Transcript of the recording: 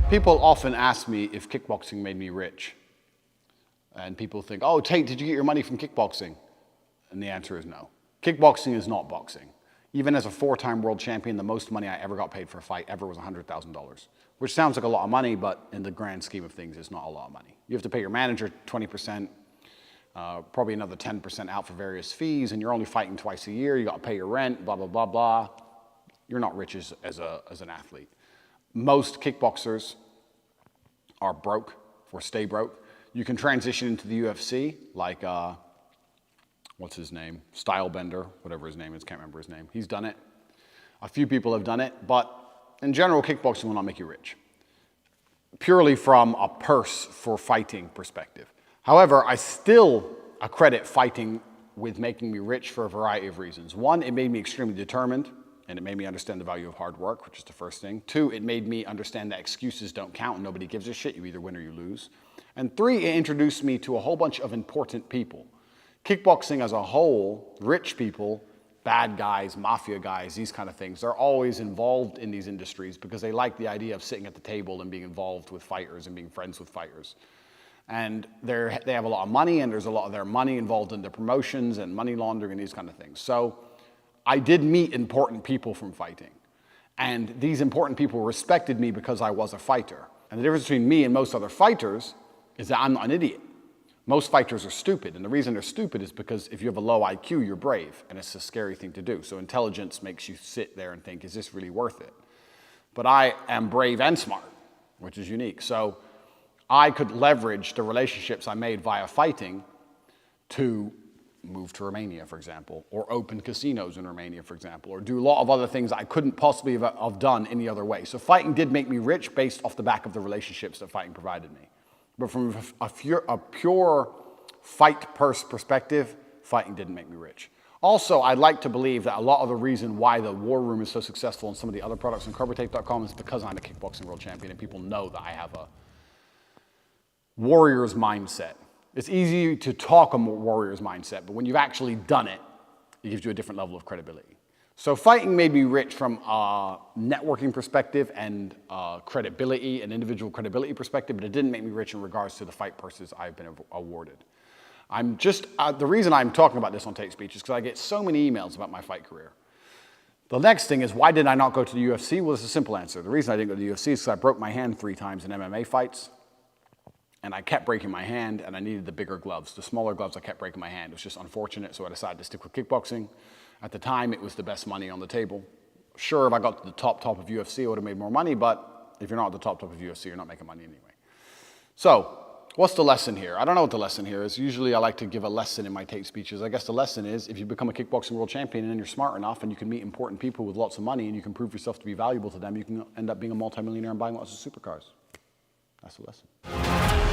People often ask me if kickboxing made me rich. And people think, oh, Tate, did you get your money from kickboxing? And the answer is no. Kickboxing is not boxing. Even as a 4-time world champion, the most money I ever got paid for a fight ever was $100,000, which sounds like a lot of money, but in the grand scheme of things, it's not a lot of money. You have to pay your manager 20%, probably another 10% out for various fees, and you're only fighting twice a year. You got to pay your rent, blah, blah, blah, blah. You're not rich as an athlete. Most kickboxers are broke or stay broke. You can transition into the UFC, like, what's his name? Stylebender, whatever his name is, can't remember his name. He's done it. A few people have done it, but in general, kickboxing will not make you rich, purely from a purse for fighting perspective. However, I still accredit fighting with making me rich for a variety of reasons. One, it made me extremely determined, and it made me understand the value of hard work, which is the first thing. 2, it made me understand that excuses don't count and nobody gives a shit. You either win or you lose. And 3, it introduced me to a whole bunch of important people. Kickboxing as a whole, rich people, bad guys, mafia guys, these kind of things, they're always involved in these industries because they like the idea of sitting at the table and being involved with fighters and being friends with fighters. And they have a lot of money, and there's a lot of their money involved in the promotions and money laundering and these kind of things. So I did meet important people from fighting. And these important people respected me because I was a fighter. And the difference between me and most other fighters is that I'm not an idiot. Most fighters are stupid, and the reason they're stupid is because if you have a low IQ, you're brave, and it's a scary thing to do. So intelligence makes you sit there and think, is this really worth it? But I am brave and smart, which is unique. So I could leverage the relationships I made via fighting to move to Romania, for example, or open casinos in Romania, for example, or do a lot of other things I couldn't possibly have done any other way. So fighting did make me rich based off the back of the relationships that fighting provided me. But from a pure fight purse perspective, fighting didn't make me rich. Also, I'd like to believe that a lot of the reason why the War Room is so successful and some of the other products on Tate.com is because I'm a kickboxing world champion and people know that I have a warrior's mindset. It's easy to talk a warrior's mindset, but when you've actually done it, it gives you a different level of credibility. So fighting made me rich from a networking perspective and credibility and individual credibility perspective, but it didn't make me rich in regards to the fight purses I've been awarded. The reason I'm talking about this on Tate Speech is because I get so many emails about my fight career. The next thing is, why did I not go to the UFC? Well, it's a simple answer. The reason I didn't go to the UFC is because I broke my hand 3 times in MMA fights. And I kept breaking my hand, and I needed the bigger gloves. The smaller gloves, I kept breaking my hand. It was just unfortunate, so I decided to stick with kickboxing. At the time, it was the best money on the table. Sure, if I got to the top of UFC, I would have made more money, but if you're not at the top of UFC, you're not making money anyway. So, what's the lesson here? I don't know what the lesson here is. Usually, I like to give a lesson in my Tate speeches. I guess the lesson is, if you become a kickboxing world champion and you're smart enough and you can meet important people with lots of money and you can prove yourself to be valuable to them, you can end up being a multimillionaire and buying lots of supercars. That's the lesson.